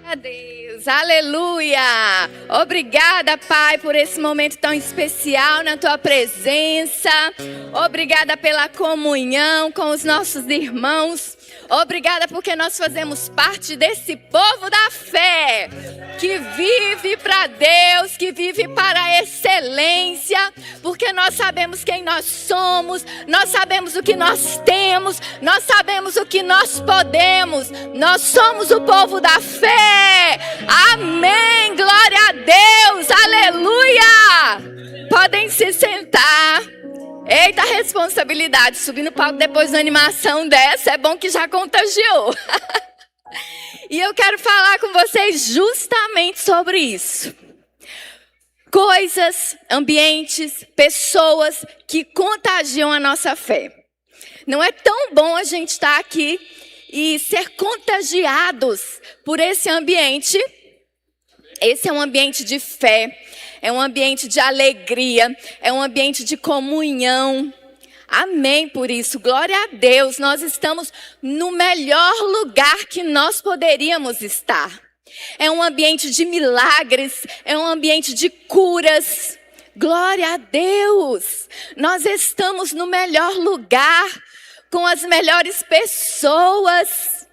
A Deus, aleluia! Obrigada, Pai, por esse momento tão especial na Tua presença. Obrigada pela comunhão com os nossos irmãos. Obrigada porque nós fazemos parte desse povo da fé, que vive para Deus, que vive para a excelência, porque nós sabemos quem nós somos, nós sabemos o que nós temos, nós sabemos o que nós podemos. Nós somos o povo da fé. Amém, glória a Deus, aleluia. Podem se sentar. Eita responsabilidade, subir no palco depois de uma animação dessa, é bom que já contagiou. E eu quero falar com vocês justamente sobre isso. Coisas, ambientes, pessoas que contagiam a nossa fé. Não é tão bom a gente estar aqui e ser contagiados por esse ambiente. Esse é um ambiente de fé, é um ambiente de alegria, é um ambiente de comunhão. Amém por isso, glória a Deus. Nós estamos no melhor lugar que nós poderíamos estar. É um ambiente de milagres, é um ambiente de curas. Glória a Deus. Nós estamos no melhor lugar, com as melhores pessoas.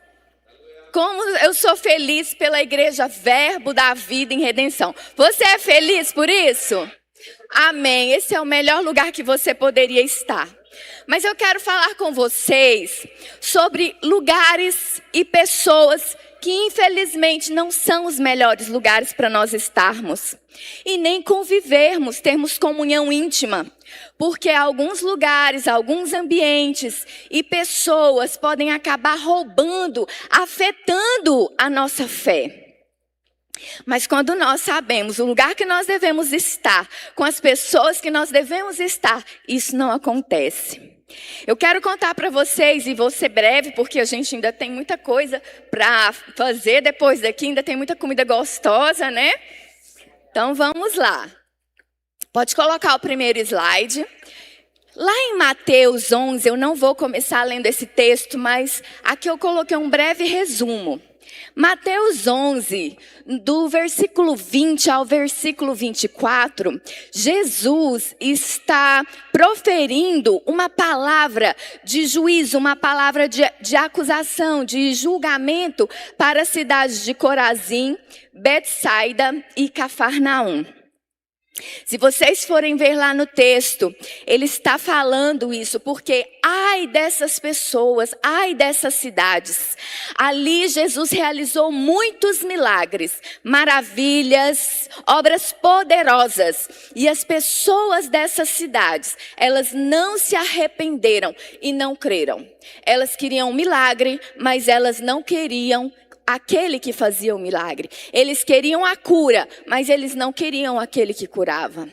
Como eu sou feliz pela Igreja Verbo da Vida em Redenção. Você é feliz por isso? Amém. Esse é o melhor lugar que você poderia estar. Mas eu quero falar com vocês sobre lugares e pessoas que infelizmente não são os melhores lugares para nós estarmos. E nem convivermos, termos comunhão íntima. Porque alguns lugares, alguns ambientes e pessoas podem acabar roubando, afetando a nossa fé. Mas quando nós sabemos o lugar que nós devemos estar, com as pessoas que nós devemos estar, isso não acontece. Eu quero contar para vocês, e vou ser breve, porque a gente ainda tem muita coisa para fazer depois daqui, ainda tem muita comida gostosa, né? Então vamos lá. Pode colocar o primeiro slide. Lá em Mateus 11, eu não vou começar lendo esse texto, mas aqui eu coloquei um breve resumo. Mateus 11, do versículo 20 ao versículo 24, Jesus está proferindo uma palavra de juízo, uma palavra de acusação, de julgamento para as cidades de Corazim, Betsaida e Cafarnaum. Se vocês forem ver lá no texto, ele está falando isso porque ai dessas pessoas, ai dessas cidades. Ali Jesus realizou muitos milagres, maravilhas, obras poderosas. E as pessoas dessas cidades, elas não se arrependeram e não creram. Elas queriam um milagre, mas elas não queriam aquele que fazia o milagre. Eles queriam a cura, mas eles não queriam aquele que curava.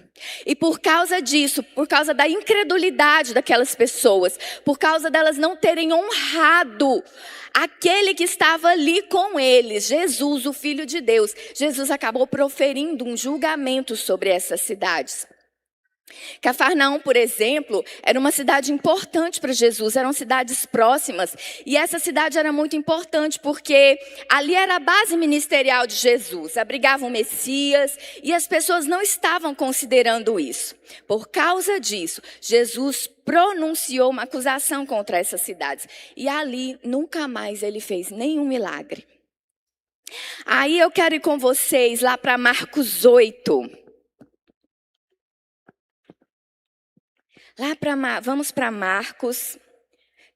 E por causa disso, por causa da incredulidade daquelas pessoas, por causa delas não terem honrado aquele que estava ali com eles, Jesus, o Filho de Deus, Jesus acabou proferindo um julgamento sobre essas cidades. Cafarnaum, por exemplo, era uma cidade importante para Jesus, eram cidades próximas. E essa cidade era muito importante porque ali era a base ministerial de Jesus, abrigava o Messias e as pessoas não estavam considerando isso. Por causa disso, Jesus pronunciou uma acusação contra essas cidades. E ali nunca mais ele fez nenhum milagre. Aí eu quero ir com vocês lá para Marcos 8. Vamos para Marcos,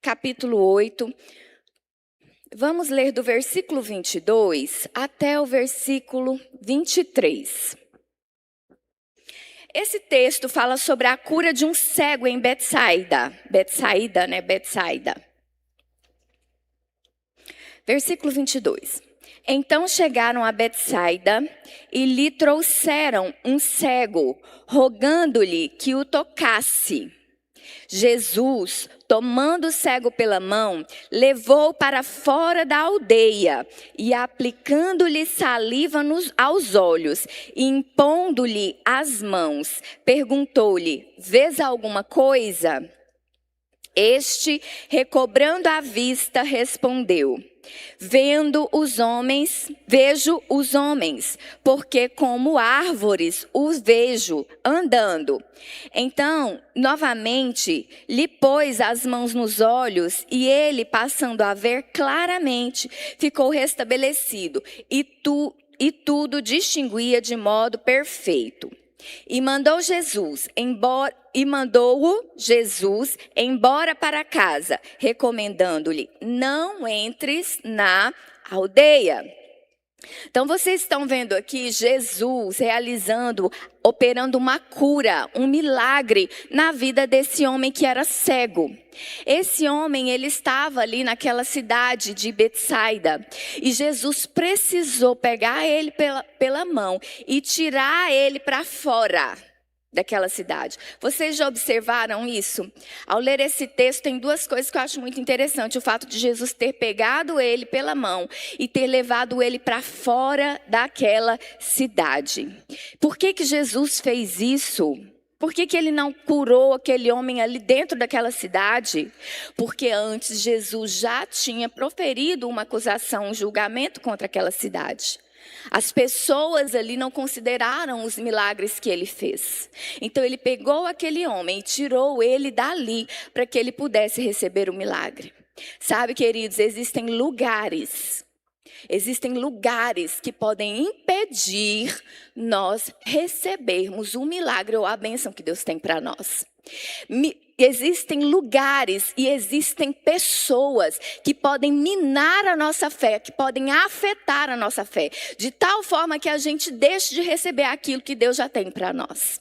capítulo 8. Vamos ler do versículo 22 até o versículo 23. Esse texto fala sobre a cura de um cego em Betsaida. Betsaida. Versículo 22. Então chegaram a Betsaida e lhe trouxeram um cego, rogando-lhe que o tocasse. Jesus, tomando o cego pela mão, levou-o para fora da aldeia e aplicando-lhe saliva aos olhos e impondo-lhe as mãos, perguntou-lhe: vês alguma coisa? Este, recobrando a vista, respondeu: vejo os homens, porque como árvores os vejo andando. Então, novamente, lhe pôs as mãos nos olhos, e ele, passando a ver claramente, ficou restabelecido, e tudo distinguia de modo perfeito. E mandou-o Jesus embora para casa, recomendando-lhe: não entres na aldeia. Então vocês estão vendo aqui Jesus operando uma cura, um milagre na vida desse homem que era cego. Esse homem, ele estava ali naquela cidade de Betsaida, e Jesus precisou pegar ele pela mão e tirar ele para fora daquela cidade. Vocês já observaram isso? Ao ler esse texto, tem duas coisas que eu acho muito interessante. O fato de Jesus ter pegado ele pela mão e ter levado ele para fora daquela cidade. Por que Jesus fez isso? Por que ele não curou aquele homem ali dentro daquela cidade? Porque antes Jesus já tinha proferido uma acusação, um julgamento contra aquela cidade. As pessoas ali não consideraram os milagres que ele fez. Então ele pegou aquele homem e tirou ele dali para que ele pudesse receber o milagre. Sabe, queridos, existem lugares que podem impedir nós recebermos o milagre ou a bênção que Deus tem para nós. Existem lugares e existem pessoas que podem minar a nossa fé, que podem afetar a nossa fé, de tal forma que a gente deixe de receber aquilo que Deus já tem para nós.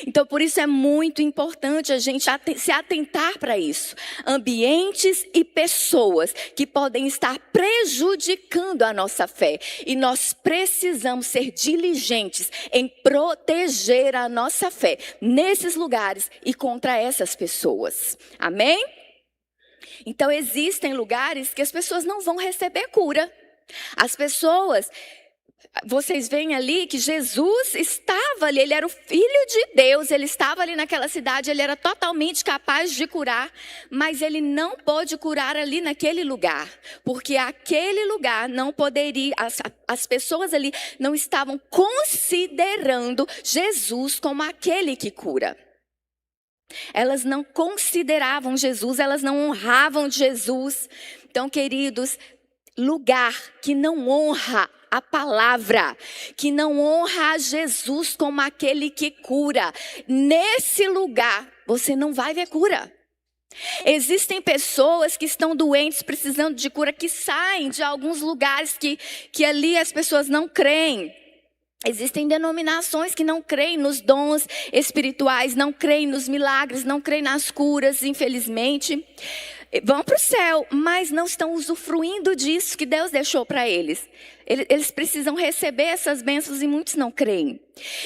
Então, por isso é muito importante a gente se atentar para isso. Ambientes e pessoas que podem estar prejudicando a nossa fé. E nós precisamos ser diligentes em proteger a nossa fé nesses lugares e contra essas pessoas. Amém? Então, existem lugares que as pessoas não vão receber cura. As pessoas... Vocês veem ali que Jesus estava ali, ele era o Filho de Deus, ele estava ali naquela cidade, ele era totalmente capaz de curar, mas ele não pôde curar ali naquele lugar, porque aquele lugar não poderia, as pessoas ali não estavam considerando Jesus como aquele que cura. Elas não consideravam Jesus, elas não honravam Jesus. Então, queridos, lugar que não honra a palavra, que não honra a Jesus como aquele que cura, nesse lugar você não vai ver cura. Existem pessoas que estão doentes, precisando de cura, que saem de alguns lugares que ali as pessoas não creem. Existem denominações que não creem nos dons espirituais, não creem nos milagres, não creem nas curas, infelizmente. Vão para o céu, mas não estão usufruindo disso que Deus deixou para eles. Eles precisam receber essas bênçãos e muitos não creem.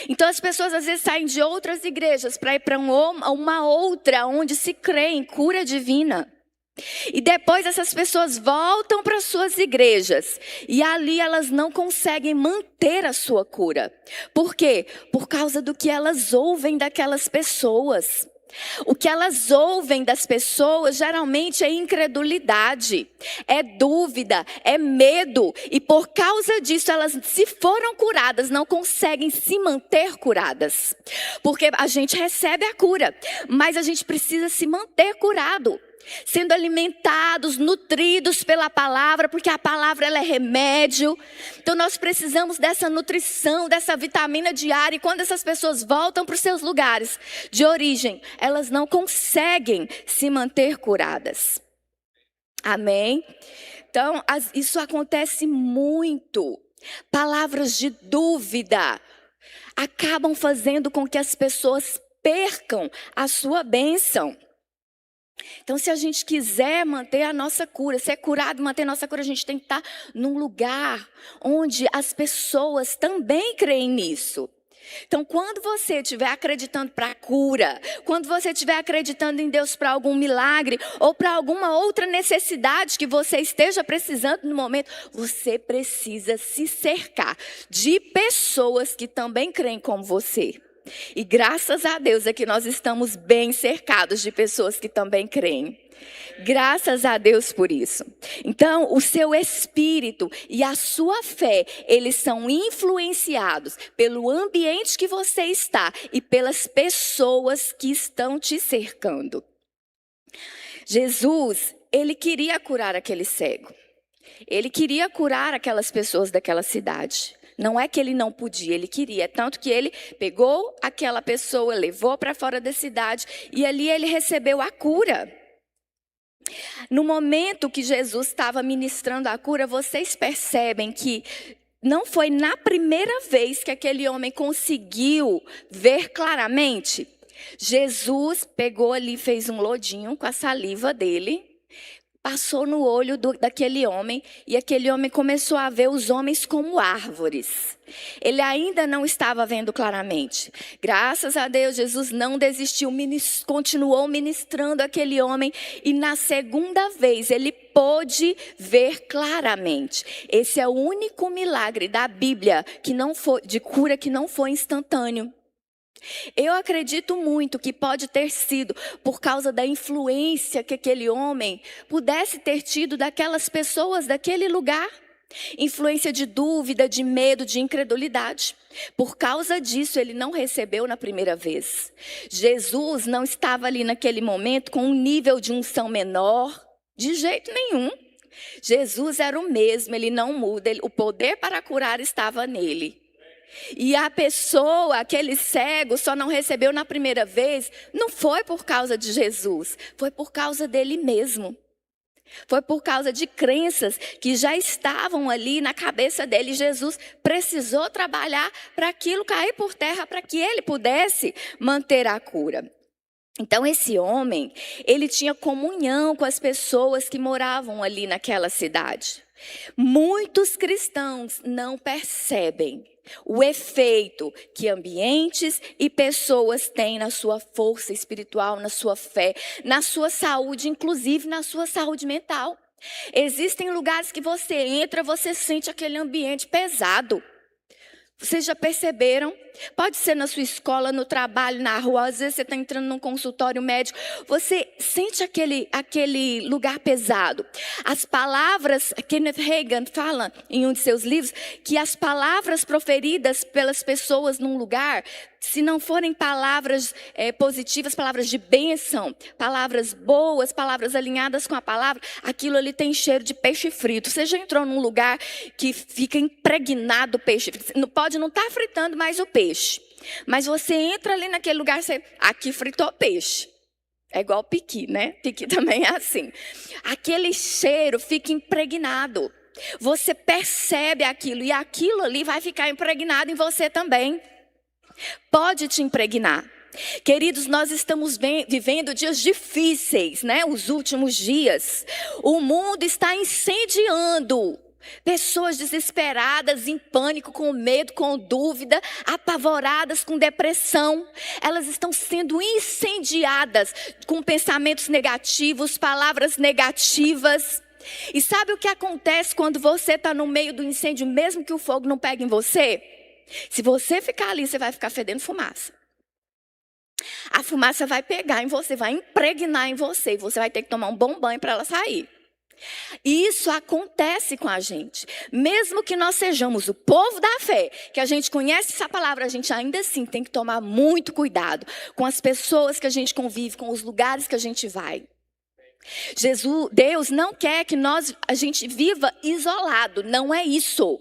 Então as pessoas às vezes saem de outras igrejas para ir para uma outra onde se crê em cura divina. E depois essas pessoas voltam para suas igrejas e ali elas não conseguem manter a sua cura. Por quê? Por causa do que elas ouvem daquelas pessoas. O que elas ouvem das pessoas geralmente é incredulidade, é dúvida, é medo. E por causa disso, elas, se foram curadas, não conseguem se manter curadas. Porque a gente recebe a cura, mas a gente precisa se manter curado. Sendo alimentados, nutridos pela palavra, porque a palavra ela é remédio. Então nós precisamos dessa nutrição, dessa vitamina diária. E quando essas pessoas voltam para os seus lugares de origem, elas não conseguem se manter curadas. Amém? Então isso acontece muito. Palavras de dúvida acabam fazendo com que as pessoas percam a sua bênção. Então, se a gente quiser manter a nossa cura, ser curado, manter a nossa cura, a gente tem que estar num lugar onde as pessoas também creem nisso. Então, quando você estiver acreditando para a cura, quando você estiver acreditando em Deus para algum milagre ou para alguma outra necessidade que você esteja precisando no momento, você precisa se cercar de pessoas que também creem como você. E graças a Deus é que nós estamos bem cercados de pessoas que também creem. Graças a Deus por isso. Então, o seu espírito e a sua fé, eles são influenciados pelo ambiente que você está e pelas pessoas que estão te cercando. Jesus, ele queria curar aquele cego. Ele queria curar aquelas pessoas daquela cidade. Não é que ele não podia, ele queria. Tanto que ele pegou aquela pessoa, levou para fora da cidade e ali ele recebeu a cura. No momento que Jesus estava ministrando a cura, vocês percebem que não foi na primeira vez que aquele homem conseguiu ver claramente. Jesus pegou ali, fez um lodinho com a saliva dele, passou no olho daquele homem e aquele homem começou a ver os homens como árvores. Ele ainda não estava vendo claramente. Graças a Deus, Jesus não desistiu, continuou ministrando aquele homem e na segunda vez ele pôde ver claramente. Esse é o único milagre da Bíblia que não foi, de cura que não foi instantâneo. Eu acredito muito que pode ter sido por causa da influência que aquele homem pudesse ter tido daquelas pessoas daquele lugar. Influência de dúvida, de medo, de incredulidade. Por causa disso, ele não recebeu na primeira vez. Jesus não estava ali naquele momento com um nível de unção menor, de jeito nenhum. Jesus era o mesmo, ele não muda, o poder para curar estava nele. E a pessoa, aquele cego, só não recebeu na primeira vez, não foi por causa de Jesus, foi por causa dele mesmo. Foi por causa de crenças que já estavam ali na cabeça dele. Jesus precisou trabalhar para aquilo cair por terra, para que ele pudesse manter a cura. Então esse homem, ele tinha comunhão com as pessoas que moravam ali naquela cidade. Muitos cristãos não percebem o efeito que ambientes e pessoas têm na sua força espiritual, na sua fé, na sua saúde, inclusive na sua saúde mental. Existem lugares que você entra, você sente aquele ambiente pesado. Vocês já perceberam? Pode ser na sua escola, no trabalho, na rua. Às vezes você está entrando num consultório médico. Você sente aquele lugar pesado. As palavras, Kenneth Hagin fala em um de seus livros, que as palavras proferidas pelas pessoas num lugar, se não forem palavras positivas, palavras de bênção, palavras boas, palavras alinhadas com a palavra, aquilo ali tem cheiro de peixe frito. Você já entrou num lugar que fica impregnado peixe frito? Pode não estar fritando mais o peixe, mas você entra ali naquele lugar, aqui fritou peixe. É igual piqui, né? Piqui também é assim. Aquele cheiro fica impregnado. Você percebe aquilo e aquilo ali vai ficar impregnado em você também. Pode te impregnar. Queridos, nós estamos vivendo dias difíceis, né? Os últimos dias. O mundo está incendiando. Pessoas desesperadas, em pânico, com medo, com dúvida, apavoradas, com depressão. Elas estão sendo incendiadas com pensamentos negativos, palavras negativas. E sabe o que acontece quando você está no meio do incêndio, mesmo que o fogo não pegue em você? Se você ficar ali, você vai ficar fedendo fumaça. A fumaça vai pegar em você, vai impregnar em você. E você vai ter que tomar um bom banho para ela sair. E isso acontece com a gente. Mesmo que nós sejamos o povo da fé, que a gente conhece essa palavra, a gente ainda assim tem que tomar muito cuidado com as pessoas que a gente convive, com os lugares que a gente vai. Deus não quer que a gente viva isolado, não é isso.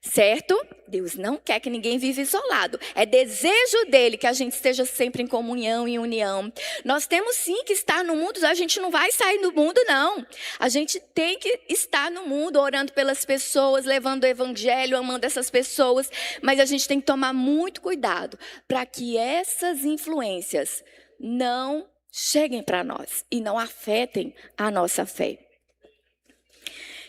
Certo? Deus não quer que ninguém viva isolado. É desejo dele que a gente esteja sempre em comunhão e união. Nós temos sim que estar no mundo, a gente não vai sair do mundo não. A gente tem que estar no mundo, orando pelas pessoas, levando o evangelho, amando essas pessoas. Mas a gente tem que tomar muito cuidado para que essas influências não cheguem para nós e não afetem a nossa fé.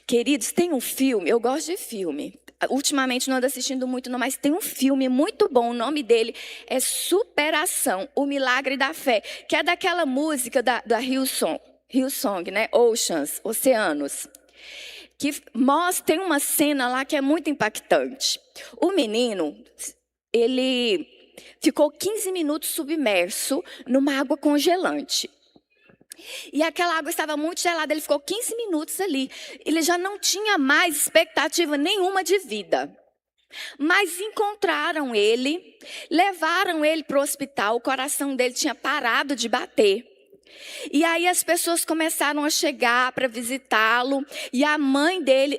Queridos, tem um filme, eu gosto de filme. Ultimamente não ando assistindo muito não, mas tem um filme muito bom, o nome dele é Superação, o Milagre da Fé, que é daquela música da Hillsong, né? Oceans, Oceanos. Que tem uma cena lá que é muito impactante. O menino, ele ficou 15 minutos submerso numa água congelante. E aquela água estava muito gelada, ele ficou 15 minutos ali. Ele já não tinha mais expectativa nenhuma de vida. Mas encontraram ele, levaram ele para o hospital, o coração dele tinha parado de bater. E aí as pessoas começaram a chegar para visitá-lo. E a mãe dele,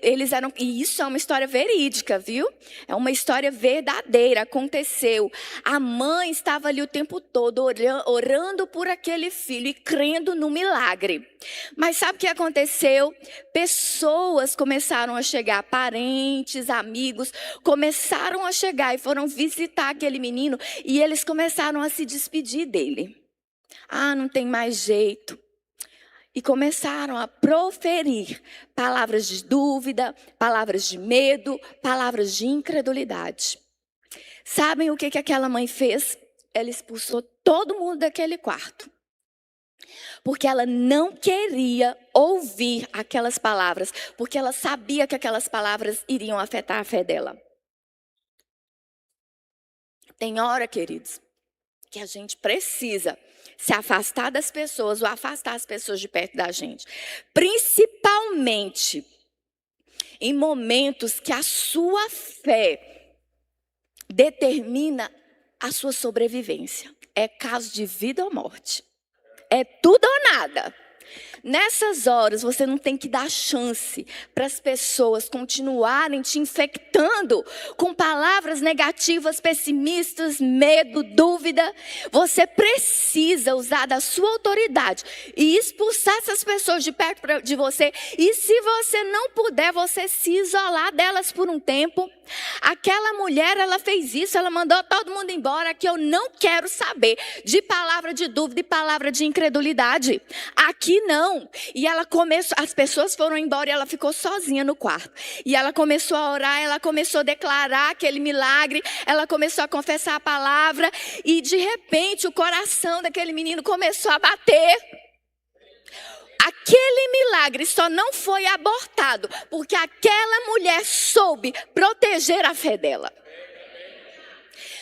e isso é uma história verídica, viu? É uma história verdadeira, aconteceu. A mãe estava ali o tempo todo orando por aquele filho e crendo no milagre. Mas sabe o que aconteceu? Pessoas começaram a chegar, parentes, amigos, começaram a chegar e foram visitar aquele menino. E eles começaram a se despedir dele. Ah, não tem mais jeito. E começaram a proferir palavras de dúvida, palavras de medo, palavras de incredulidade. Sabem o que aquela mãe fez? Ela expulsou todo mundo daquele quarto. Porque ela não queria ouvir aquelas palavras, porque ela sabia que aquelas palavras iriam afetar a fé dela. Tem hora, queridos, que a gente precisa se afastar das pessoas ou afastar as pessoas de perto da gente. Principalmente em momentos que a sua fé determina a sua sobrevivência. É caso de vida ou morte. É tudo ou nada. Nessas horas, você não tem que dar chance para as pessoas continuarem te infectando com palavras negativas, pessimistas, medo, dúvida. Você precisa usar da sua autoridade e expulsar essas pessoas de perto de você. E se você não puder, você se isolar delas por um tempo. Aquela mulher, ela fez isso, ela mandou todo mundo embora, que eu não quero saber de palavra de dúvida e palavra de incredulidade. Aqui não. E ela começou, as pessoas foram embora e ela ficou sozinha no quarto. E ela começou a orar, ela começou a declarar aquele milagre, ela começou a confessar a palavra e de repente o coração daquele menino começou a bater. Aquele milagre só não foi abortado porque aquela mulher soube proteger a fé dela.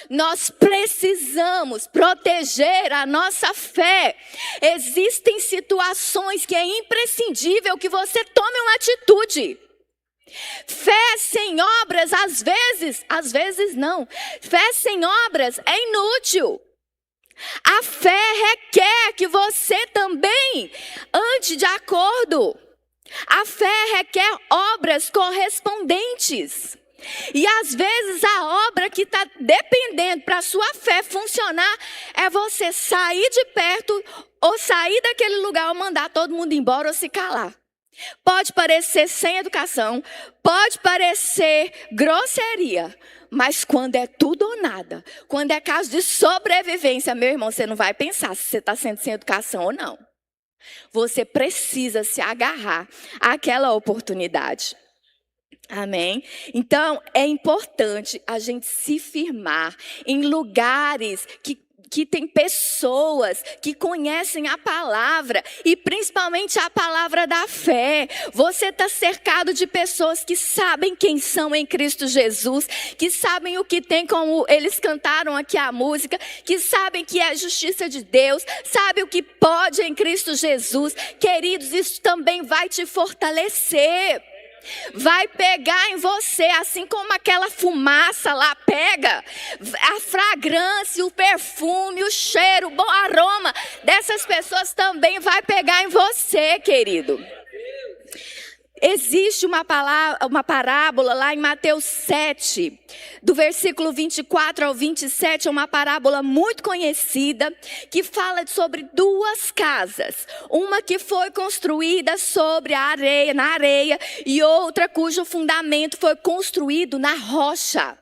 Nós precisamos proteger a nossa fé. Existem situações que é imprescindível que você tome uma atitude. Fé sem obras, às vezes não. Fé sem obras é inútil. A fé requer que você também ande de acordo. A fé requer obras correspondentes. E às vezes a obra que está dependendo para a sua fé funcionar é você sair de perto ou sair daquele lugar ou mandar todo mundo embora ou se calar. Pode parecer sem educação, pode parecer grosseria, mas quando é tudo ou nada, quando é caso de sobrevivência, meu irmão, você não vai pensar se você está sendo sem educação ou não. Você precisa se agarrar àquela oportunidade. Amém? Então, é importante a gente se firmar em lugares que tem pessoas que conhecem a palavra e principalmente a palavra da fé. Você está cercado de pessoas que sabem quem são em Cristo Jesus, que sabem o que tem, como eles cantaram aqui a música, que sabem que é a justiça de Deus, sabem o que pode em Cristo Jesus. Queridos, isso também vai te fortalecer. Vai pegar em você, assim como aquela fumaça lá pega, a fragrância, o perfume, o cheiro, o bom aroma dessas pessoas também vai pegar em você, querido. Existe uma parábola lá em Mateus 7, do versículo 24 ao 27, é uma parábola muito conhecida, que fala sobre duas casas. Uma que foi construída sobre na areia, e outra cujo fundamento foi construído na rocha.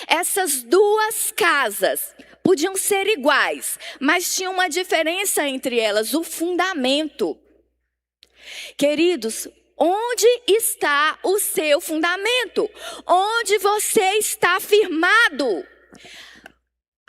Essas duas casas podiam ser iguais, mas tinha uma diferença entre elas, o fundamento. Queridos, onde está o seu fundamento? Onde você está firmado?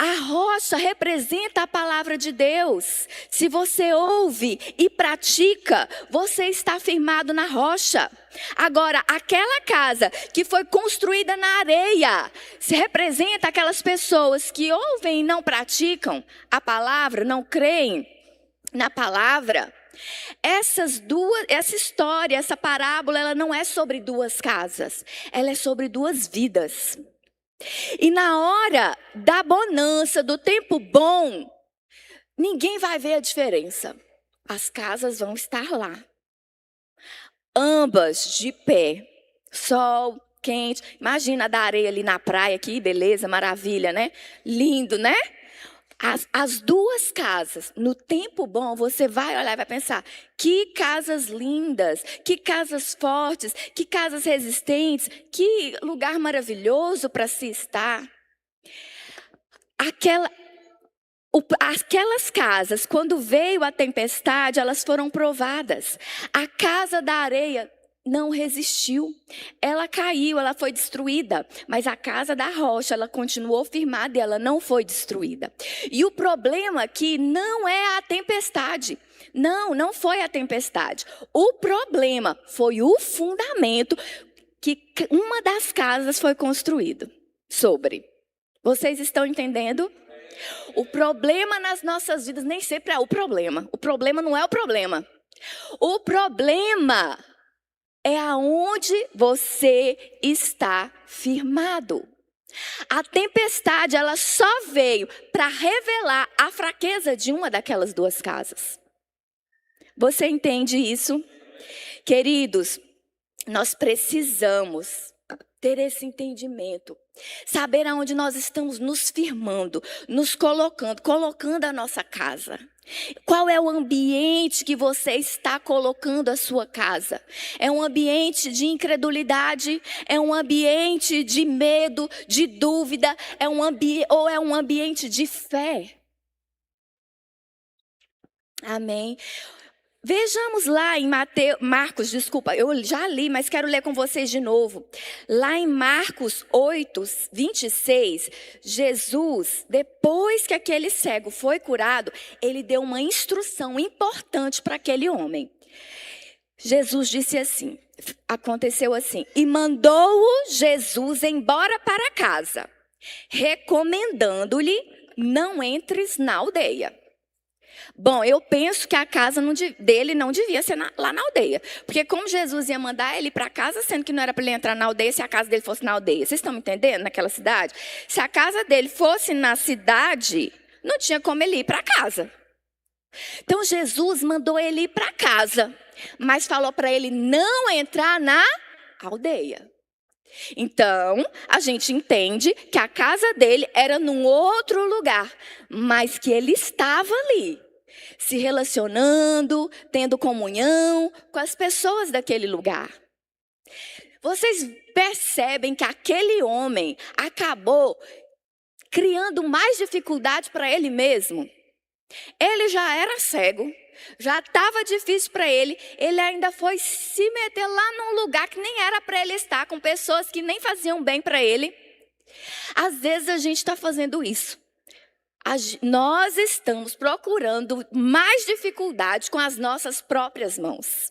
A rocha representa a palavra de Deus. Se você ouve e pratica, você está firmado na rocha. Agora, aquela casa que foi construída na areia, se representa aquelas pessoas que ouvem e não praticam a palavra, não creem na palavra. Essa história, essa parábola, ela não é sobre duas casas, ela é sobre duas vidas. E na hora da bonança, do tempo bom, ninguém vai ver a diferença. As casas vão estar lá, ambas de pé, sol quente. Imagina a da areia ali na praia, que beleza, maravilha, né? Lindo, né? As duas casas, no tempo bom, você vai olhar e vai pensar, que casas lindas, que casas fortes, que casas resistentes, que lugar maravilhoso para se estar. Aquelas casas, quando veio a tempestade, elas foram provadas. A casa da areia não resistiu, ela caiu, ela foi destruída, mas a casa da rocha, ela continuou firmada e ela não foi destruída. E o problema aqui não é a tempestade, não foi a tempestade. O problema foi o fundamento que uma das casas foi construído sobre. Vocês estão entendendo? O problema nas nossas vidas nem sempre é o problema não é o problema. O problema é aonde você está firmado. A tempestade, ela só veio para revelar a fraqueza de uma daquelas duas casas. Você entende isso? Queridos, nós precisamos ter esse entendimento. Saber aonde nós estamos nos firmando, nos colocando a nossa casa. Qual é o ambiente que você está colocando a sua casa? É um ambiente de incredulidade? É um ambiente de medo, de dúvida? Ou é um ambiente de fé? Amém. Vejamos lá em Marcos, eu já li, mas quero ler com vocês de novo. Lá em Marcos 8, 26, Jesus, depois que aquele cego foi curado, ele deu uma instrução importante para aquele homem. Jesus disse assim, aconteceu assim, e mandou-o Jesus embora para casa, recomendando-lhe, não entres na aldeia. Bom, eu penso que a casa dele não devia ser lá na aldeia. Porque como Jesus ia mandar ele para casa, sendo que não era para ele entrar na aldeia, se a casa dele fosse na aldeia. Vocês estão me entendendo? Naquela cidade? Se a casa dele fosse na cidade, não tinha como ele ir para casa. Então Jesus mandou ele ir para casa, mas falou para ele não entrar na aldeia. Então, a gente entende que a casa dele era num outro lugar, mas que ele estava ali, se relacionando, tendo comunhão com as pessoas daquele lugar. Vocês percebem que aquele homem acabou criando mais dificuldade para ele mesmo? Ele já era cego, já estava difícil para ele ainda foi se meter lá num lugar que nem era para ele estar, com pessoas que nem faziam bem para ele. Às vezes a gente está fazendo isso. Nós estamos procurando mais dificuldade com as nossas próprias mãos.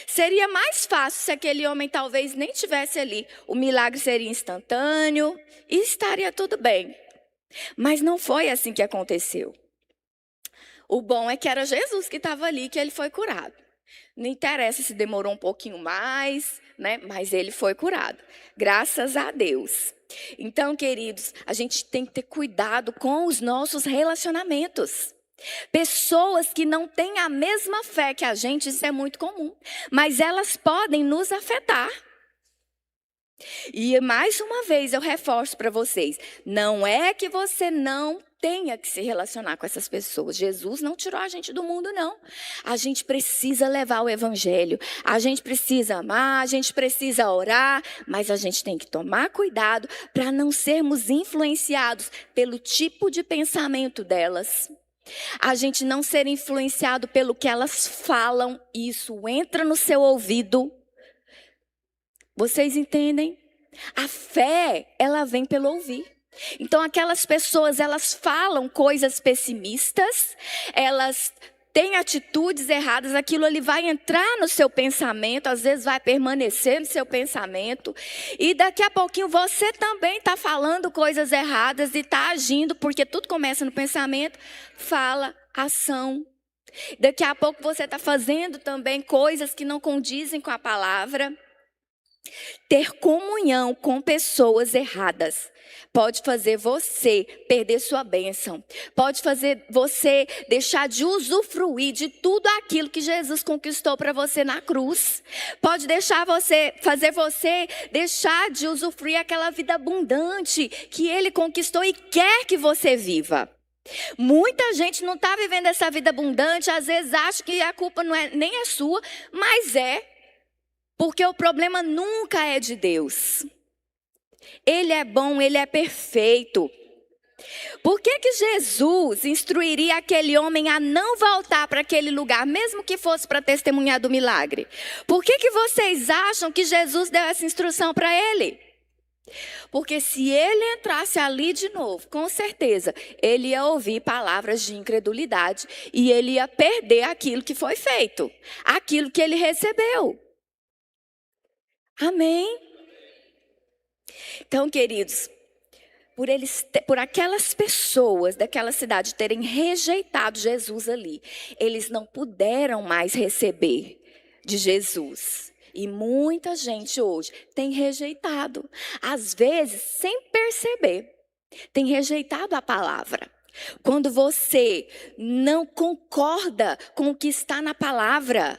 Seria mais fácil se aquele homem talvez nem estivesse ali. O milagre seria instantâneo e estaria tudo bem. Mas não foi assim que aconteceu. O bom é que era Jesus que estava ali, que ele foi curado. Não interessa se demorou um pouquinho mais, né? Mas ele foi curado. Graças a Deus. Então, queridos, a gente tem que ter cuidado com os nossos relacionamentos. Pessoas que não têm a mesma fé que a gente, isso é muito comum. Mas elas podem nos afetar. E mais uma vez eu reforço para vocês, não é que você não tenha que se relacionar com essas pessoas. Jesus não tirou a gente do mundo, não. A gente precisa levar o evangelho, a gente precisa amar, a gente precisa orar, mas a gente tem que tomar cuidado para não sermos influenciados pelo tipo de pensamento delas. A gente não ser influenciado pelo que elas falam, isso entra no seu ouvido. Vocês entendem? A fé, ela vem pelo ouvir. Então aquelas pessoas, elas falam coisas pessimistas, elas têm atitudes erradas, aquilo ali vai entrar no seu pensamento, às vezes vai permanecer no seu pensamento, e daqui a pouquinho você também está falando coisas erradas e está agindo, porque tudo começa no pensamento, fala, ação. Daqui a pouco você está fazendo também coisas que não condizem com a palavra. Ter comunhão com pessoas erradas pode fazer você perder sua bênção. Pode fazer você deixar de usufruir de tudo aquilo que Jesus conquistou para você na cruz. Pode fazer você deixar de usufruir aquela vida abundante que Ele conquistou e quer que você viva. Muita gente não está vivendo essa vida abundante, às vezes acha que a culpa nem é sua, mas é. Porque o problema nunca é de Deus. Ele é bom, Ele é perfeito. Por que Jesus instruiria aquele homem a não voltar para aquele lugar, mesmo que fosse para testemunhar do milagre? Por que vocês acham que Jesus deu essa instrução para ele? Porque se ele entrasse ali de novo, com certeza, ele ia ouvir palavras de incredulidade e ele ia perder aquilo que foi feito, aquilo que ele recebeu. Amém? Então, queridos, por aquelas pessoas daquela cidade terem rejeitado Jesus ali, eles não puderam mais receber de Jesus. E muita gente hoje tem rejeitado, às vezes sem perceber, tem rejeitado a palavra. Quando você não concorda com o que está na palavra,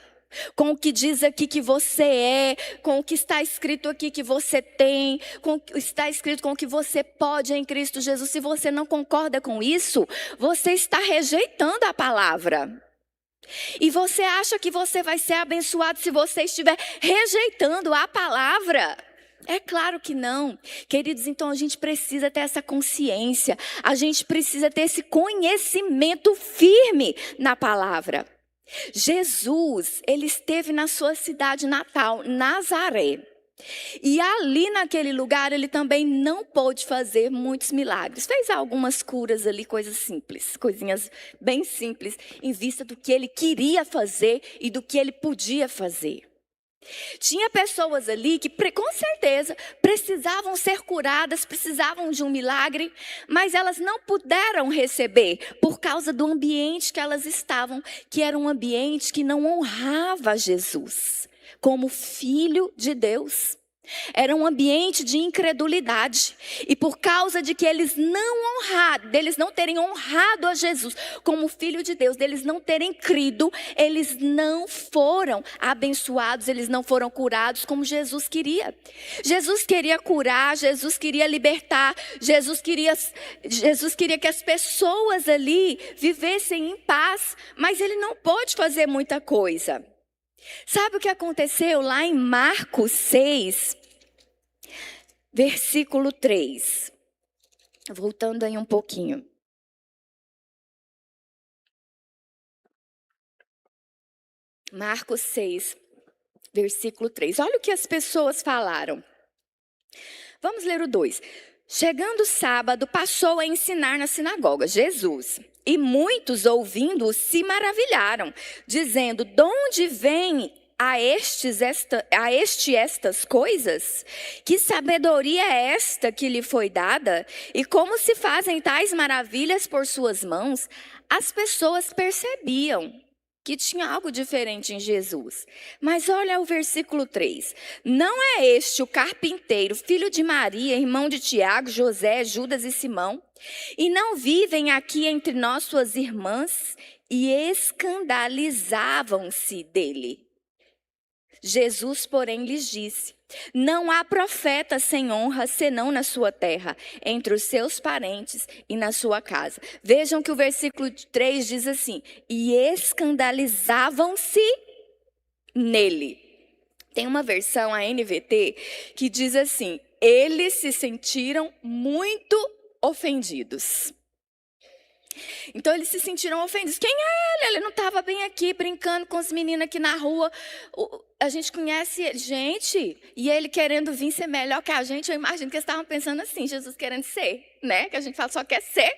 com o que diz aqui que você é, com o que está escrito aqui que você tem, com o que está escrito com o que você pode em Cristo Jesus. Se você não concorda com isso, você está rejeitando a palavra. E você acha que você vai ser abençoado se você estiver rejeitando a palavra? É claro que não. Queridos, então a gente precisa ter essa consciência, a gente precisa ter esse conhecimento firme na palavra. Jesus, ele esteve na sua cidade natal, Nazaré. E ali naquele lugar ele também não pôde fazer muitos milagres. Fez algumas curas ali, coisas simples, coisinhas bem simples, em vista do que ele queria fazer e do que ele podia fazer. Tinha pessoas ali que com certeza precisavam ser curadas, precisavam de um milagre, mas elas não puderam receber por causa do ambiente que elas estavam, que era um ambiente que não honrava Jesus como filho de Deus. Era um ambiente de incredulidade. E por causa de que eles deles não terem honrado a Jesus como filho de Deus, deles não terem crido, eles não foram abençoados, eles não foram curados como Jesus queria. Jesus queria curar, Jesus queria libertar, Jesus queria que as pessoas ali vivessem em paz, mas ele não pôde fazer muita coisa. Sabe o que aconteceu lá em Marcos 6, versículo 3? Voltando aí um pouquinho. Marcos 6, versículo 3. Olha o que as pessoas falaram. Vamos ler o 2. Chegando o sábado, passou a ensinar na sinagoga, Jesus. E muitos, ouvindo-o, se maravilharam, dizendo: de onde vêm a este estas coisas? Que sabedoria é esta que lhe foi dada? E como se fazem tais maravilhas por suas mãos? As pessoas percebiam que tinha algo diferente em Jesus. Mas olha o versículo 3. Não é este o carpinteiro, filho de Maria, irmão de Tiago, José, Judas e Simão? E não vivem aqui entre nós suas irmãs? E escandalizavam-se dele. Jesus, porém, lhes disse: não há profeta sem honra, senão na sua terra, entre os seus parentes e na sua casa. Vejam que o versículo 3 diz assim: e escandalizavam-se nele. Tem uma versão, a NVT, que diz assim: eles se sentiram muito ofendidos. Então eles se sentiram ofendidos. Quem é ele? Ele não estava bem aqui brincando com os meninos aqui na rua. A gente conhece ele. Gente, e ele querendo vir ser melhor que a gente, eu imagino que eles estavam pensando assim, Jesus querendo ser, né? Que a gente fala só quer ser.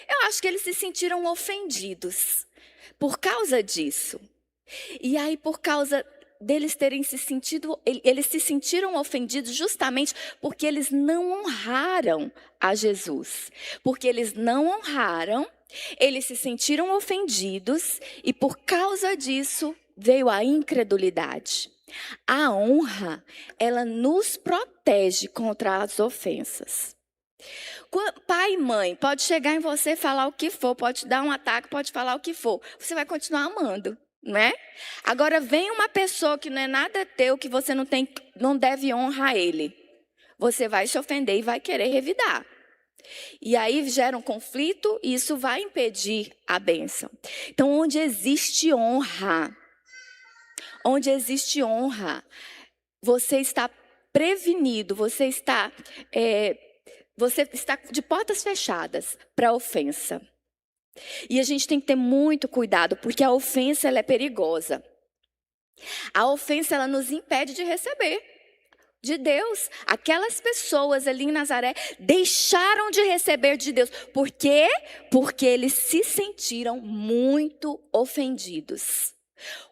Eu acho que eles se sentiram ofendidos por causa disso. E aí, por causa deles terem se sentido, eles se sentiram ofendidos justamente porque eles não honraram a Jesus. Porque eles não honraram, eles se sentiram ofendidos e por causa disso veio a incredulidade. A honra, ela nos protege contra as ofensas. Pai e mãe pode chegar em você e falar o que for, pode te dar um ataque, pode falar o que for. Você vai continuar amando, né? Agora vem uma pessoa que não é nada teu, que você não deve honrar ele. Você vai se ofender e vai querer revidar. E aí gera um conflito e isso vai impedir a bênção. Então, onde existe honra, você está prevenido, você está de portas fechadas para a ofensa. E a gente tem que ter muito cuidado, porque a ofensa ela é perigosa. A ofensa ela nos impede de receber de Deus. Aquelas pessoas ali em Nazaré deixaram de receber de Deus. Por quê? Porque eles se sentiram muito ofendidos.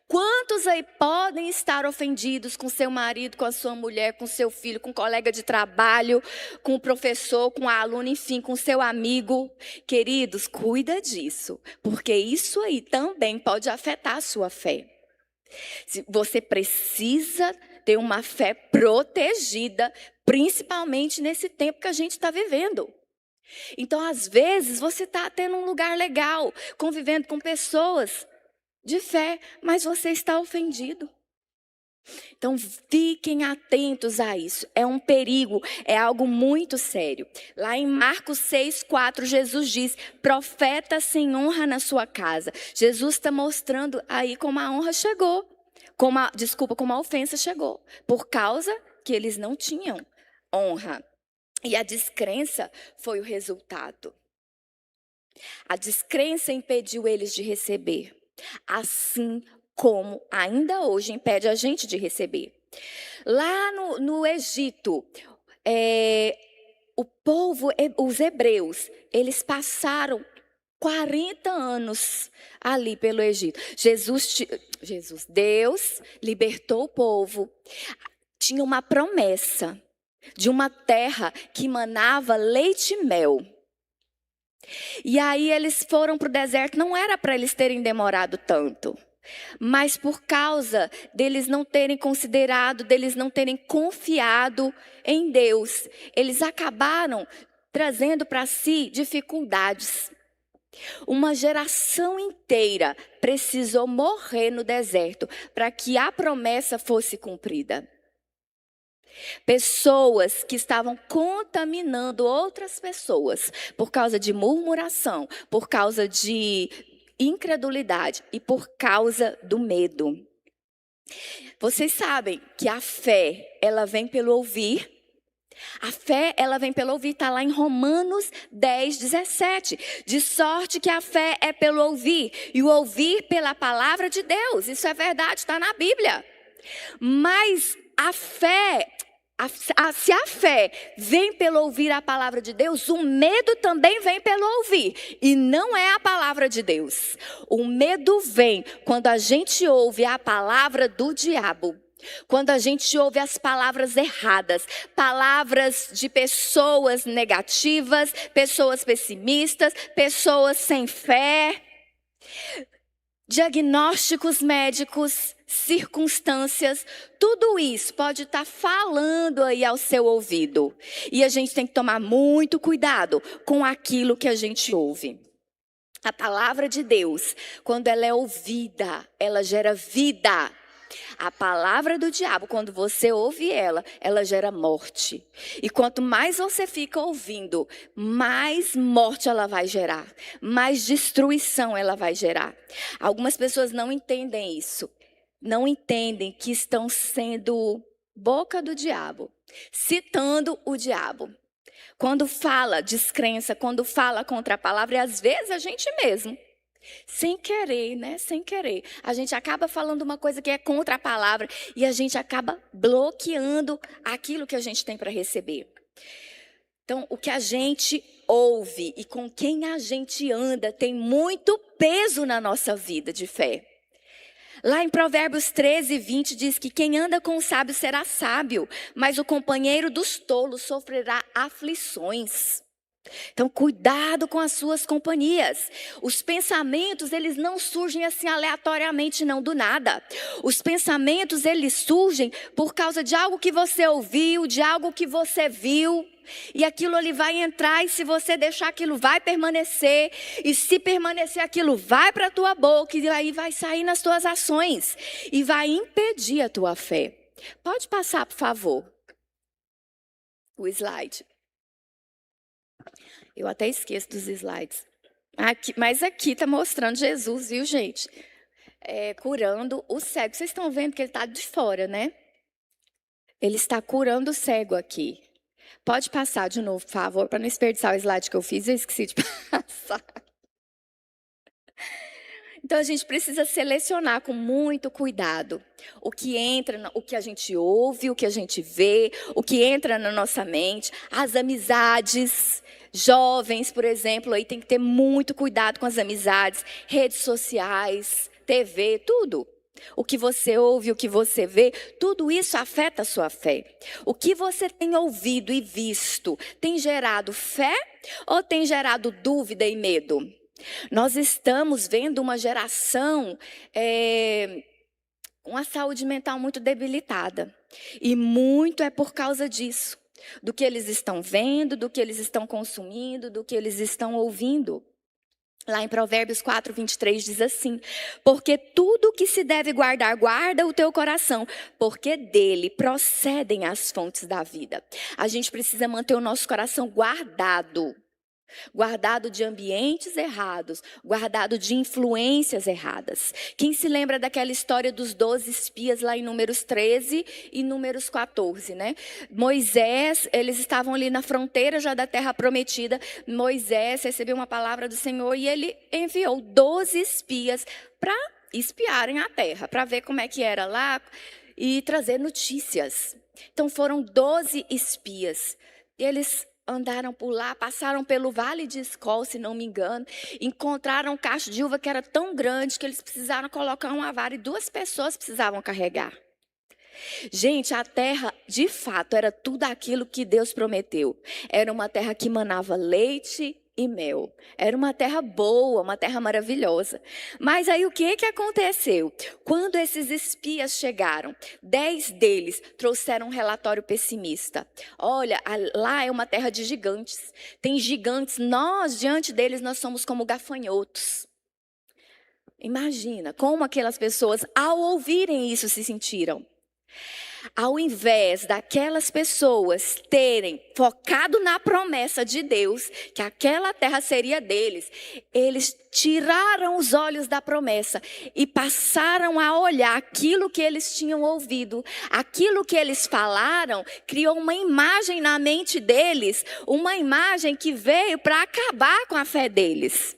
Quantos aí podem estar ofendidos com seu marido, com a sua mulher, com seu filho, com um colega de trabalho, com o professor, com o aluno, enfim, com seu amigo? Queridos, cuida disso, porque isso aí também pode afetar a sua fé. Você precisa ter uma fé protegida, principalmente nesse tempo que a gente está vivendo. Então, às vezes, você está tendo um lugar legal, convivendo com pessoas de fé, mas você está ofendido. Então, fiquem atentos a isso. É um perigo, é algo muito sério. Lá em Marcos 6:4, Jesus diz, profeta sem honra na sua casa. Jesus está mostrando aí como a honra chegou, como a ofensa chegou, por causa que eles não tinham honra. E a descrença foi o resultado. A descrença impediu eles de receber. Assim como ainda hoje impede a gente de receber. Lá no Egito, o povo, os hebreus, eles passaram 40 anos ali pelo Egito. Deus libertou o povo. Tinha uma promessa de uma terra que manava leite e mel. E aí eles foram para o deserto, não era para eles terem demorado tanto. Mas por causa deles não terem considerado, deles não terem confiado em Deus, eles acabaram trazendo para si dificuldades. Uma geração inteira precisou morrer no deserto para que a promessa fosse cumprida. Pessoas que estavam contaminando outras pessoas por causa de murmuração, por causa de incredulidade e por causa do medo. Vocês sabem que a fé, ela vem pelo ouvir. A fé, ela vem pelo ouvir, está lá em Romanos 10:17. De sorte que a fé é pelo ouvir, e o ouvir pela palavra de Deus. Isso é verdade, está na Bíblia. Mas a fé, se a fé vem pelo ouvir a palavra de Deus, o medo também vem pelo ouvir. E não é a palavra de Deus. O medo vem quando a gente ouve a palavra do diabo. Quando a gente ouve as palavras erradas, palavras de pessoas negativas, pessoas pessimistas, pessoas sem fé, diagnósticos médicos, circunstâncias, tudo isso pode estar falando aí ao seu ouvido. E a gente tem que tomar muito cuidado com aquilo que a gente ouve. A palavra de Deus, quando ela é ouvida, ela gera vida. A palavra do diabo, quando você ouve ela gera morte. E quanto mais você fica ouvindo, mais morte ela vai gerar, mais destruição ela vai gerar. Algumas pessoas não entendem isso, não entendem que estão sendo boca do diabo, citando o diabo. Quando fala descrença, quando fala contra a palavra, e às vezes a gente mesmo, sem querer, né? Sem querer. A gente acaba falando uma coisa que é contra a palavra e a gente acaba bloqueando aquilo que a gente tem para receber. Então, o que a gente ouve e com quem a gente anda tem muito peso na nossa vida de fé. Lá em Provérbios 13:20 diz que quem anda com o sábio será sábio, mas o companheiro dos tolos sofrerá aflições. Então, cuidado com as suas companhias. Os pensamentos, eles não surgem assim aleatoriamente, não do nada. Os pensamentos, eles surgem por causa de algo que você ouviu, de algo que você viu. E aquilo ali vai entrar, e se você deixar, aquilo vai permanecer. E se permanecer, aquilo vai para a tua boca, e aí vai sair nas tuas ações. E vai impedir a tua fé. Pode passar, por favor, o slide. Eu até esqueço dos slides. Mas aqui está mostrando Jesus, viu, gente? Curando o cego. Vocês estão vendo que ele está de fora, né? Ele está curando o cego aqui. Pode passar de novo, por favor, para não desperdiçar o slide que eu fiz. Eu esqueci de passar. Então, a gente precisa selecionar com muito cuidado o que entra, o que a gente ouve, o que a gente vê, o que entra na nossa mente, as amizades. Jovens, por exemplo, aí tem que ter muito cuidado com as amizades, redes sociais, TV, tudo. O que você ouve, o que você vê, tudo isso afeta a sua fé. O que você tem ouvido e visto tem gerado fé ou tem gerado dúvida e medo? Nós estamos vendo uma geração com a saúde mental muito debilitada. E muito é por causa disso. Do que eles estão vendo, do que eles estão consumindo, do que eles estão ouvindo. Lá em Provérbios 4:23 diz assim: porque tudo que se deve guardar, guarda o teu coração, porque dele procedem as fontes da vida. A gente precisa manter o nosso coração guardado. Guardado de ambientes errados, guardado de influências erradas. Quem se lembra daquela história dos 12 espias lá em Números 13 e Números 14, né? Moisés, eles estavam ali na fronteira já da terra prometida. Moisés recebeu uma palavra do Senhor e ele enviou 12 espias para espiarem a terra, para ver como é que era lá e trazer notícias. Então foram 12 espias. Eles andaram por lá, passaram pelo Vale de Escol, se não me engano, encontraram um cacho de uva que era tão grande que eles precisaram colocar uma vara e 2 pessoas precisavam carregar. Gente, a terra, de fato, era tudo aquilo que Deus prometeu. Era uma terra que manava leite e mel. Era uma terra boa, uma terra maravilhosa. Mas aí o que aconteceu? Quando esses espias chegaram, 10 deles trouxeram um relatório pessimista. Olha, lá é uma terra de gigantes. Tem gigantes, nós, diante deles, nós somos como gafanhotos. Imagina como aquelas pessoas, ao ouvirem isso, se sentiram. Ao invés daquelas pessoas terem focado na promessa de Deus, que aquela terra seria deles, eles tiraram os olhos da promessa e passaram a olhar aquilo que eles tinham ouvido. Aquilo que eles falaram criou uma imagem na mente deles, uma imagem que veio para acabar com a fé deles.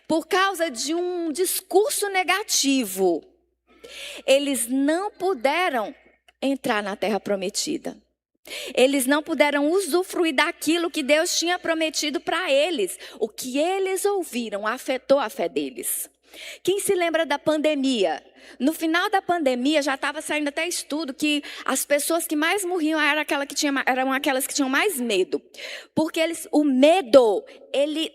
Por causa de um discurso negativo, eles não puderam entrar na terra prometida. Eles não puderam usufruir daquilo que Deus tinha prometido para eles. O que eles ouviram afetou a fé deles. Quem se lembra da pandemia? No final da pandemia já estava saindo até estudo que as pessoas que mais morriam eram aquelas que tinham mais medo. Porque o medo, ele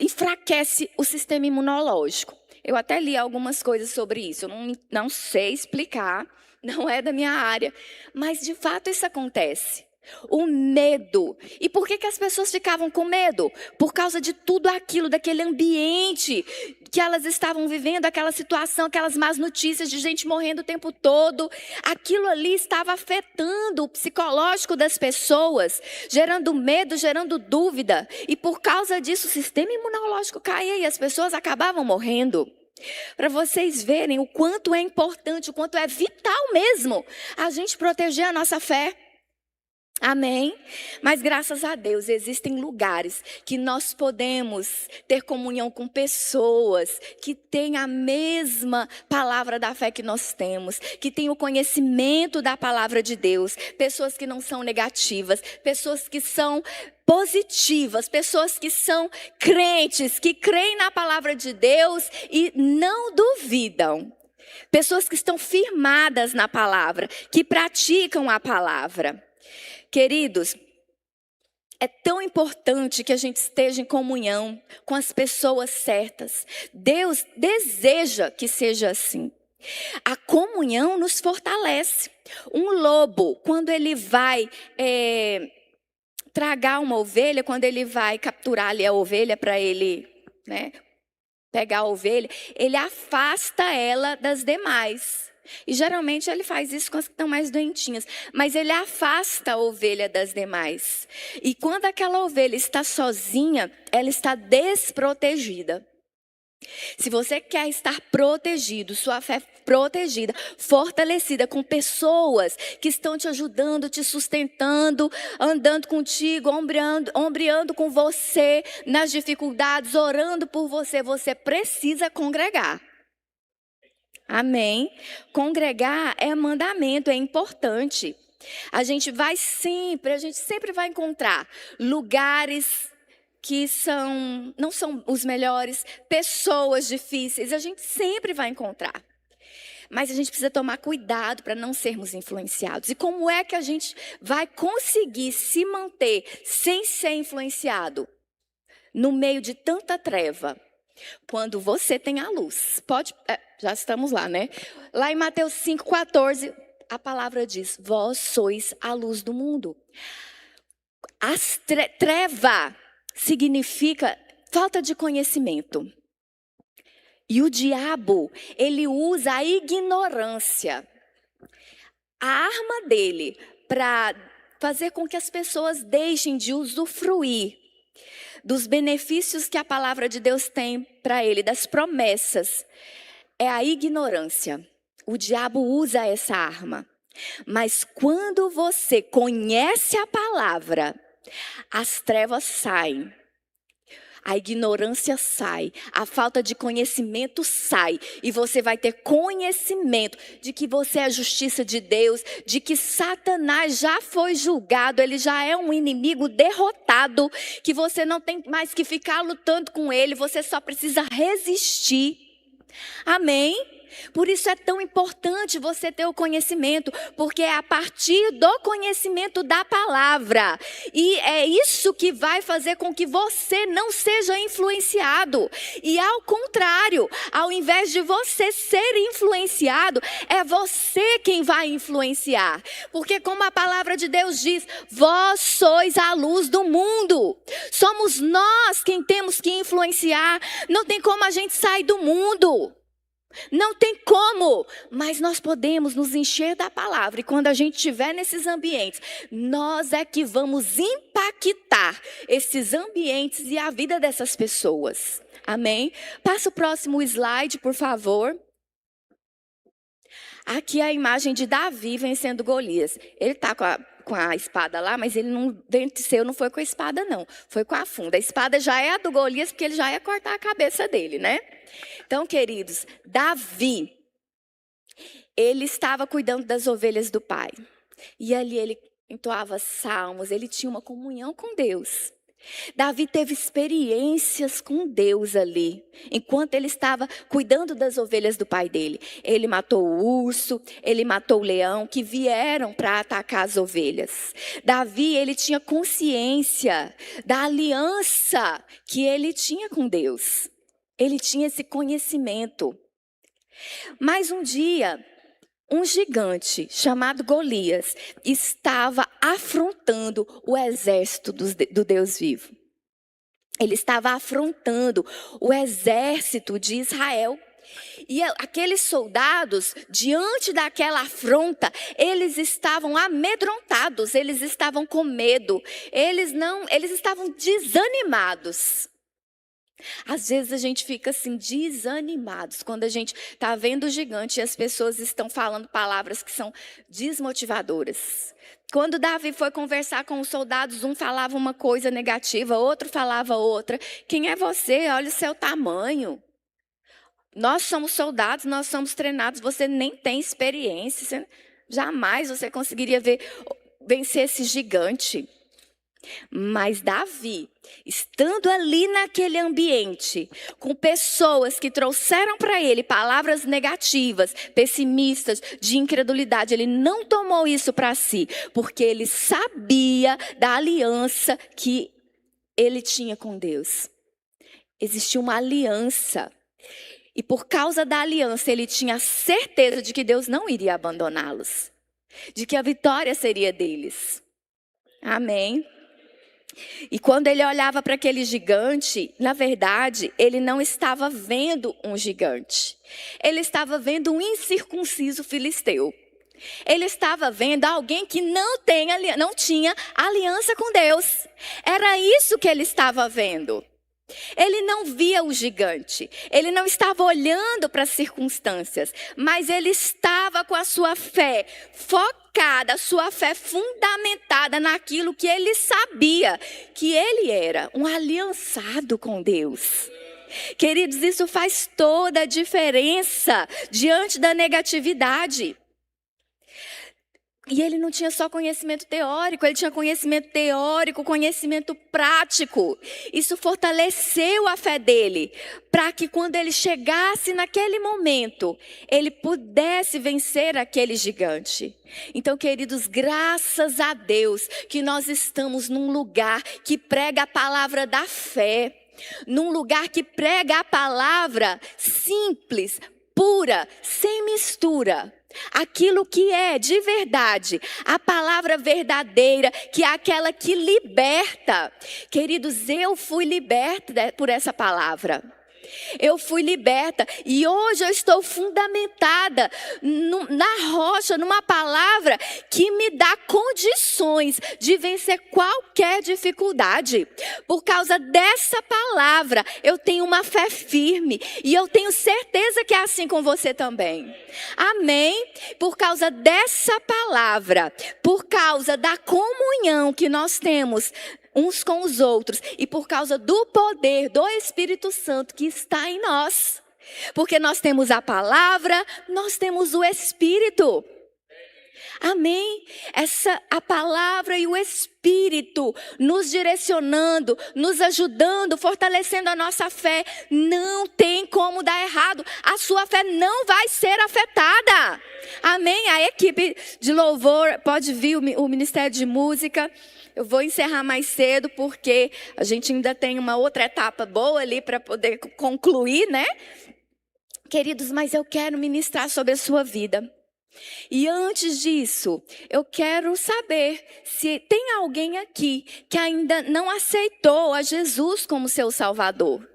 enfraquece o sistema imunológico. Eu até li algumas coisas sobre isso, eu não sei explicar, não é da minha área, mas de fato isso acontece. O medo. E por que as pessoas ficavam com medo? Por causa de tudo aquilo, daquele ambiente que elas estavam vivendo, aquela situação, aquelas más notícias de gente morrendo o tempo todo. Aquilo ali estava afetando o psicológico das pessoas, gerando medo, gerando dúvida. E por causa disso o sistema imunológico caía e as pessoas acabavam morrendo. Para vocês verem o quanto é importante, o quanto é vital mesmo a gente proteger a nossa fé. Amém? Mas graças a Deus existem lugares que nós podemos ter comunhão com pessoas que têm a mesma palavra da fé que nós temos, que têm o conhecimento da palavra de Deus, pessoas que não são negativas, pessoas que são positivas, pessoas que são crentes, que creem na palavra de Deus e não duvidam. Pessoas que estão firmadas na palavra, que praticam a palavra. Queridos, é tão importante que a gente esteja em comunhão com as pessoas certas. Deus deseja que seja assim. A comunhão nos fortalece. Um lobo, quando ele vai tragar uma ovelha, quando ele vai capturar ali a ovelha para ele, pegar a ovelha, ele afasta ela das demais. E geralmente ele faz isso com as que estão mais doentinhas. Mas ele afasta a ovelha das demais. E quando aquela ovelha está sozinha, ela está desprotegida. Se você quer estar protegido, sua fé protegida, fortalecida com pessoas que estão te ajudando, te sustentando, andando contigo, ombreando com você nas dificuldades, orando por você, você precisa congregar. Amém? Congregar é mandamento, é importante. A gente sempre vai encontrar lugares que não são os melhores, pessoas difíceis, a gente sempre vai encontrar. Mas a gente precisa tomar cuidado para não sermos influenciados. E como é que a gente vai conseguir se manter sem ser influenciado no meio de tanta treva? Quando você tem a luz. Já estamos lá, né? Lá em Mateus 5,14, a palavra diz: vós sois a luz do mundo. Treva significa falta de conhecimento. E o diabo, ele usa a ignorância. A arma dele para fazer com que as pessoas deixem de usufruir dos benefícios que a palavra de Deus tem para ele, das promessas, é a ignorância. O diabo usa essa arma. Mas quando você conhece a palavra, as trevas saem. A ignorância sai, a falta de conhecimento sai. E você vai ter conhecimento de que você é a justiça de Deus, de que Satanás já foi julgado, ele já é um inimigo derrotado, que você não tem mais que ficar lutando com ele, você só precisa resistir. Amém? Por isso é tão importante você ter o conhecimento, porque é a partir do conhecimento da palavra. E é isso que vai fazer com que você não seja influenciado. E ao contrário, ao invés de você ser influenciado, é você quem vai influenciar. Porque como a palavra de Deus diz, vós sois a luz do mundo. Somos nós quem temos que influenciar. Não tem como a gente sair do mundo. Não tem como, mas nós podemos nos encher da palavra. E quando a gente estiver nesses ambientes, nós é que vamos impactar esses ambientes e a vida dessas pessoas. Amém? Passa o próximo slide, por favor. Aqui é a imagem de Davi vencendo Golias. Ele está com a espada lá, mas ele não venceu, não foi com a espada não, foi com a funda. A espada já é a do Golias, porque ele já ia cortar a cabeça dele, né? Então, queridos, Davi, ele estava cuidando das ovelhas do pai. E ali ele entoava salmos, ele tinha uma comunhão com Deus. Davi teve experiências com Deus ali, enquanto ele estava cuidando das ovelhas do pai dele. Ele matou o urso, ele matou o leão, que vieram para atacar as ovelhas. Davi, ele tinha consciência da aliança que ele tinha com Deus. Ele tinha esse conhecimento. Mas um dia, um gigante chamado Golias estava afrontando o exército do Deus vivo. Ele estava afrontando o exército de Israel. E aqueles soldados, diante daquela afronta, eles estavam amedrontados, eles estavam com medo, eles estavam desanimados. Às vezes a gente fica assim desanimados quando a gente está vendo o gigante e as pessoas estão falando palavras que são desmotivadoras. Quando Davi foi conversar com os soldados, um falava uma coisa negativa, outro falava outra. Quem é você? Olha o seu tamanho. Nós somos soldados, nós somos treinados, você nem tem experiência. Jamais você conseguiria vencer esse gigante. Mas Davi, estando ali naquele ambiente, com pessoas que trouxeram para ele palavras negativas, pessimistas, de incredulidade, ele não tomou isso para si, porque ele sabia da aliança que ele tinha com Deus. Existia uma aliança. E por causa da aliança, ele tinha certeza de que Deus não iria abandoná-los, de que a vitória seria deles. Amém? E quando ele olhava para aquele gigante, na verdade, ele não estava vendo um gigante. Ele estava vendo um incircunciso filisteu. Ele estava vendo alguém que não tinha aliança com Deus. Era isso que ele estava vendo. Ele não via o gigante, ele não estava olhando para as circunstâncias, mas ele estava com a sua fé focada, a sua fé fundamentada naquilo que ele sabia, que ele era um aliançado com Deus. Queridos, isso faz toda a diferença diante da negatividade. E ele não tinha só conhecimento teórico, ele tinha conhecimento teórico, conhecimento prático. Isso fortaleceu a fé dele, para que quando ele chegasse naquele momento, ele pudesse vencer aquele gigante. Então, queridos, graças a Deus que nós estamos num lugar que prega a palavra da fé, num lugar que prega a palavra simples, pura, sem mistura. Aquilo que é de verdade, a palavra verdadeira, que é aquela que liberta. Queridos, eu fui liberta por essa palavra. Eu fui liberta e hoje eu estou fundamentada na rocha, numa palavra que me dá condições de vencer qualquer dificuldade. Por causa dessa palavra, eu tenho uma fé firme e eu tenho certeza que é assim com você também. Amém? Por causa dessa palavra, por causa da comunhão que nós temos uns com os outros e por causa do poder do Espírito Santo que está em nós. Porque nós temos a palavra, nós temos o Espírito. Amém? A palavra e o Espírito nos direcionando, nos ajudando, fortalecendo a nossa fé. Não tem como dar errado. A sua fé não vai ser afetada. Amém? A equipe de louvor pode vir, o Ministério de Música. Eu vou encerrar mais cedo porque a gente ainda tem uma outra etapa boa ali para poder concluir, né? Queridos, mas eu quero ministrar sobre a sua vida. E antes disso, eu quero saber se tem alguém aqui que ainda não aceitou a Jesus como seu Salvador.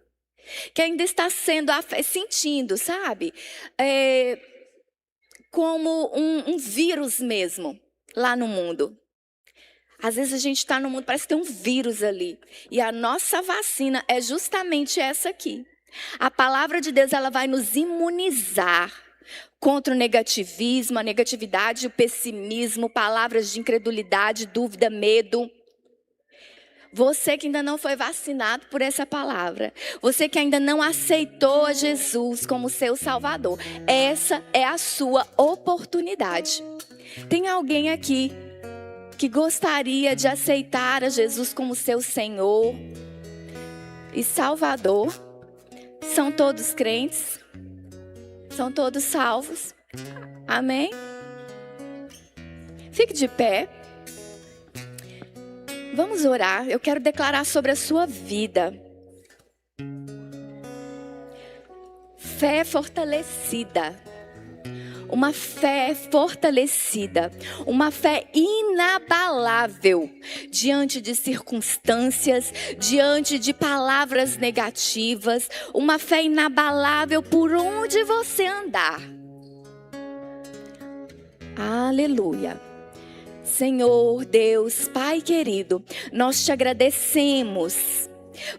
Que ainda está sentindo, sabe? Como um vírus mesmo lá no mundo. Às vezes a gente está no mundo, parece que tem um vírus ali. E a nossa vacina é justamente essa aqui. A palavra de Deus, ela vai nos imunizar contra o negativismo, a negatividade, o pessimismo, palavras de incredulidade, dúvida, medo. Você que ainda não foi vacinado por essa palavra, você que ainda não aceitou a Jesus como seu Salvador, essa é a sua oportunidade. Tem alguém aqui que gostaria de aceitar a Jesus como seu Senhor e Salvador? São todos crentes? São todos salvos? Amém? Fique de pé. Vamos orar. Eu quero declarar sobre a sua vida. Fé fortalecida. Uma fé fortalecida, uma fé inabalável diante de circunstâncias, diante de palavras negativas, uma fé inabalável por onde você andar. Aleluia. Senhor Deus, Pai querido, nós te agradecemos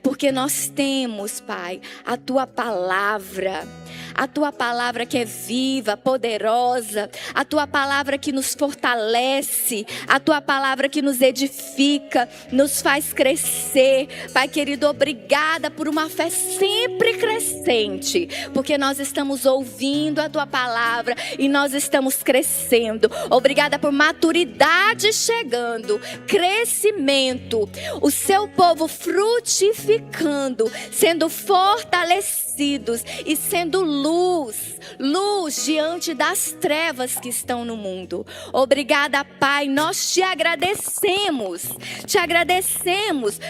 porque nós temos, Pai, a Tua palavra. A Tua palavra que é viva, poderosa. A Tua palavra que nos fortalece. A Tua palavra que nos edifica, nos faz crescer. Pai querido, obrigada por uma fé sempre crescente. Porque nós estamos ouvindo a Tua palavra e nós estamos crescendo. Obrigada por maturidade chegando, crescimento. O Seu povo frutificando, sendo fortalecidos e sendo luz diante das trevas que estão no mundo. Obrigada, Pai, nós te agradecemos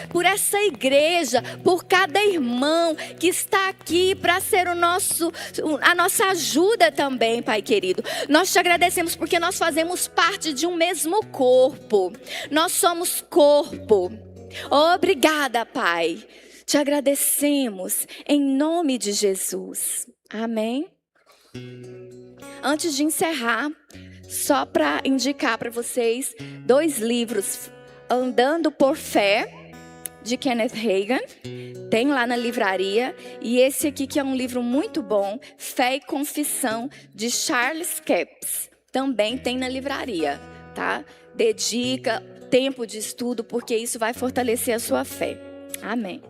por essa igreja, por cada irmão que está aqui para ser a nossa ajuda também, Pai querido. Nós te agradecemos porque nós fazemos parte de um mesmo corpo, nós somos corpo. Obrigada, Pai. Te agradecemos em nome de Jesus. Amém. Antes de encerrar, só para indicar para vocês 2 livros. Andando por Fé, de Kenneth Hagin. Tem lá na livraria. E esse aqui que é um livro muito bom, Fé e Confissão, de Charles Capps. Também tem na livraria, tá? Dedica tempo de estudo, porque isso vai fortalecer a sua fé. Amém.